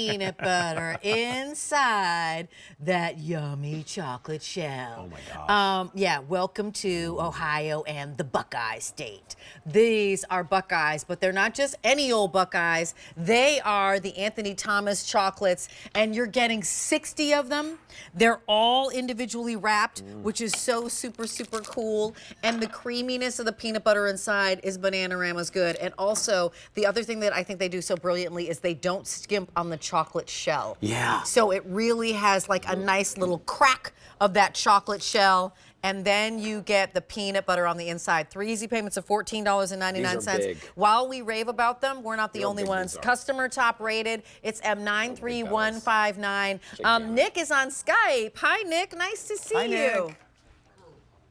peanut butter inside that yummy chocolate shell. Oh my gosh. Yeah, welcome to Ohio and the Buckeye State. These are Buckeyes, but they're not just any old Buckeyes. They are the Anthony Thomas chocolates, and you're getting 60 of them. They're all individually wrapped, which is so super, super cool. And the creaminess of the peanut butter inside is Bananarama's good. And also, the other thing that I think they do so brilliantly is they don't skimp on the chocolate shell. Yeah. So it really has like a nice little crack of that chocolate shell. And then you get the peanut butter on the inside. 3 easy payments of $14.99. These are big. While we rave about them, we're not the only big ones. these are. Customer top rated. It's M93159. Nick is on Skype. Hi, Nick. Nice to see you. Nick.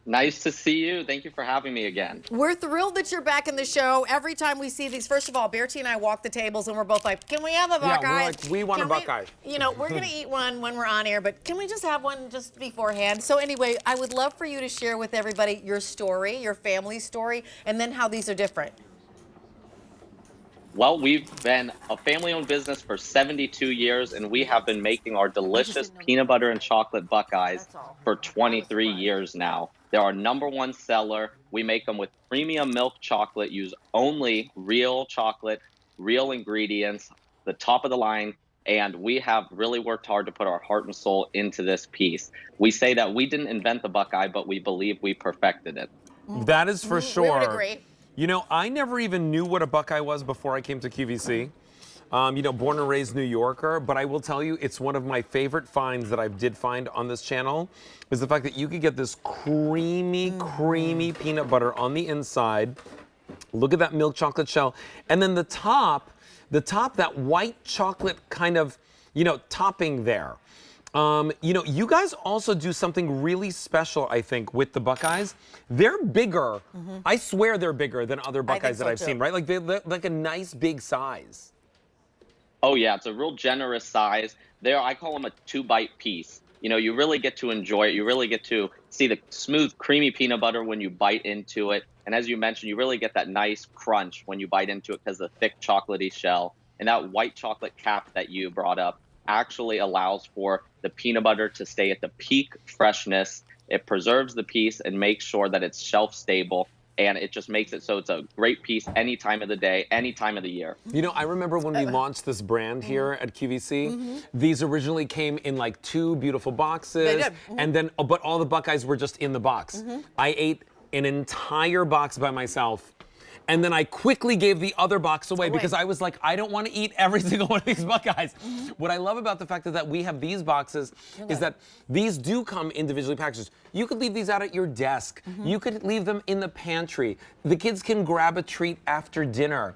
Nice to see you. Thank you for having me again. We're thrilled that you're back in the show. Every time we see these, first of all, Bertie and I walk the tables and we're both like, can we have a Buckeye? Yeah, we're like, we want a Buckeye. You know, we're going to eat one when we're on air, but can we just have one just beforehand? So anyway, I would love for you to share with everybody your story, your family story, and then how these are different. Well, we've been a family-owned business for 72 years, and we have been making our delicious peanut butter and chocolate Buckeyes for 23 years now. They're our #1 seller. We make them with premium milk chocolate, use only real chocolate, real ingredients, the top of the line, and we have really worked hard to put our heart and soul into this piece. We say that we didn't invent the Buckeye, but we believe we perfected it. That is for sure. We would agree. You know, I never even knew what a Buckeye was before I came to QVC. You know, born and raised New Yorker, but I will tell you, it's one of my favorite finds that I did find on this channel is the fact that you could get this creamy, creamy peanut butter on the inside. Look at that milk chocolate shell. And then the top, that white chocolate kind of, you know, topping there. You know, you guys also do something really special, I think, with the Buckeyes. They're bigger. I swear they're bigger than other Buckeyes that I've seen, right? Like they're like a nice big size. Oh yeah, it's a real generous size. I call them a 2-bite piece. You know, you really get to enjoy it. You really get to see the smooth, creamy peanut butter when you bite into it. And as you mentioned, you really get that nice crunch when you bite into it because of the thick chocolatey shell. And that white chocolate cap that you brought up actually allows for the peanut butter to stay at the peak freshness. It preserves the piece and makes sure that it's shelf stable. And it just makes it so it's a great piece any time of the day, any time of the year. You know, I remember when we launched this brand here at QVC, these originally came in like 2 beautiful boxes. They did. And then, but all the Buckeyes were just in the box. I ate an entire box by myself. And then I quickly gave the other box away because I was like, I don't want to eat every single one of these Buckeyes. What I love about the fact that we have these boxes is that these do come individually packaged. You could leave these out at your desk. You could leave them in the pantry. The kids can grab a treat after dinner.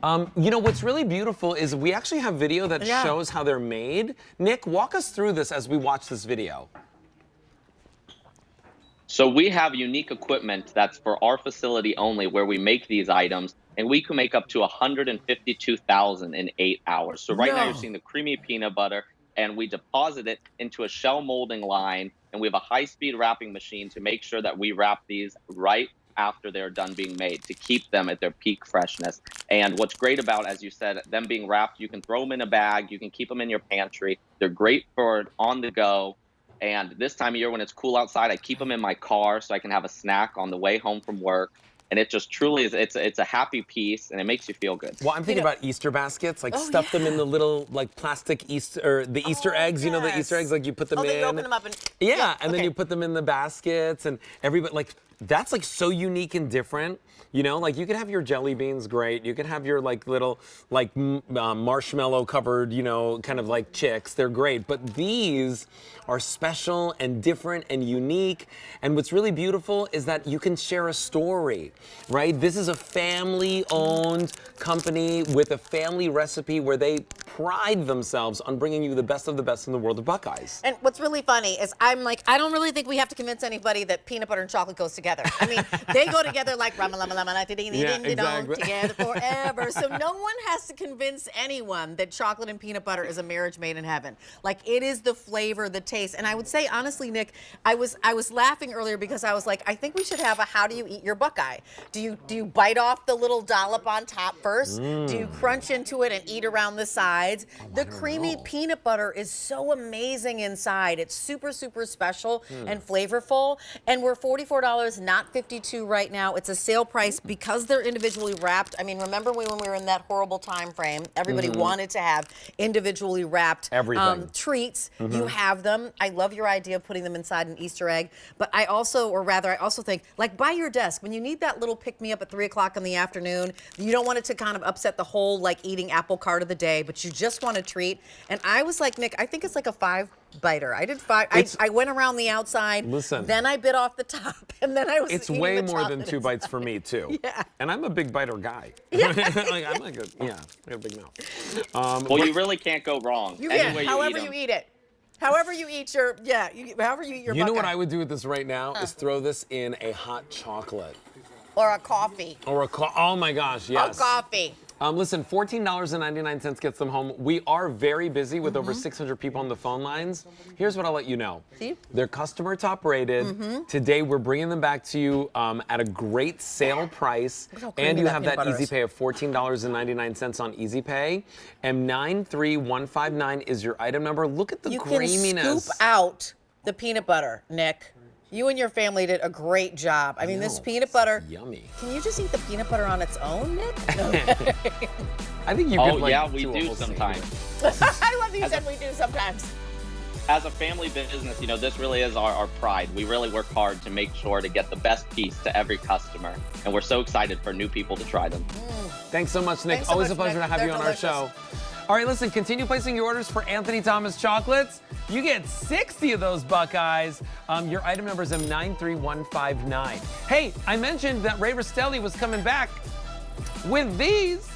You know, what's really beautiful is we actually have video that shows how they're made. Nick, walk us through this as we watch this video. So we have unique equipment that's for our facility only where we make these items, and we can make up to 152,000 in 8 hours. So right now you're seeing the creamy peanut butter, and we deposit it into a shell molding line, and we have a high-speed wrapping machine to make sure that we wrap these right after they're done being made to keep them at their peak freshness. And what's great about, as you said, them being wrapped, you can throw them in a bag, you can keep them in your pantry. They're great for on the go. And this time of year when it's cool outside, I keep them in my car so I can have a snack on the way home from work. And it just truly is, it's a happy piece, and it makes you feel good. Well, I'm thinking about Easter baskets, like stuff them in the little like plastic Easter, or the Easter eggs, you know, the Easter eggs, like you put them in. Then you open them up and and then you put them in the baskets, and everybody, like, that's like so unique and different. You know, like you could have your jelly beans, great. You could have your like little like marshmallow covered, you know, kind of like chicks. They're great. But these are special and different and unique. And what's really beautiful is that you can share a story, right? This is a family-owned company with a family recipe where they pride themselves on bringing you the best of the best in the world of Buckeyes. And what's really funny is I'm like, I don't really think we have to convince anybody that peanut butter and chocolate goes together. together. I mean, they go together like exactly. together forever. So no one has to convince anyone that chocolate and peanut butter is a marriage made in heaven. Like, it is the flavor, the taste. And I would say, honestly, Nick, I was laughing earlier because I was like, I think we should have a how do you eat your Buckeye? Do you bite off the little dollop on top first? Do you crunch into it and eat around the sides? The creamy peanut butter is so amazing inside. It's super, super special and flavorful. And we're $44, not $52 right now. It's a sale price because they're individually wrapped. I mean, remember when we were in that horrible time frame? Everybody wanted to have individually wrapped treats. You have them. I love your idea of putting them inside an Easter egg. But I also think, like, by your desk, when you need that little pick-me-up at 3 o'clock in the afternoon, you don't want it to kind of upset the whole, like, eating apple cart of the day, but you just want a treat. And I was like, Nick, I think it's like a 5-biter. I did 5. I went around the outside. Listen. Then I bit off the top, and then I was It's eating way the more than chocolate 2 bites for me, too. Yeah. And I'm a big biter guy. Yeah. Like, I'm like I have a big mouth. Well, you really can't go wrong. You Any can, way however eat you 'em. eat it. However you eat your, however you eat your You know what Buckeye. I would do with this right now is throw this in a hot chocolate. Or a coffee. Or oh my gosh, yes. A coffee. Listen, $14.99 gets them home. We are very busy with over 600 people on the phone lines. Here's what I'll let you know. See? They're customer top rated. Today, we're bringing them back to you at a great sale price. Look how creamy And you that have peanut that butter easy is. pay of $14.99 on easy pay. And 93159 is your item number. Look at the You creaminess. can scoop out the peanut butter, Nick. You and your family did a great job. I mean, this peanut butter. Yummy. Can you just eat the peanut butter on its own, Nick? No. I think you Oh, could, like, yeah, we do a do whole sometimes. I love that you said we do sometimes. As a family business, this really is our pride. We really work hard to make sure to get the best piece to every customer. And we're so excited for new people to try them. Thanks so much, Nick. Thanks so Always much, a pleasure Nick. to have They're you on delicious. our show. All right, listen, continue placing your orders for Anthony Thomas chocolates. You get 60 of those Buckeyes. Your item number is 93159. Hey, I mentioned that Ray Rostelli was coming back with these.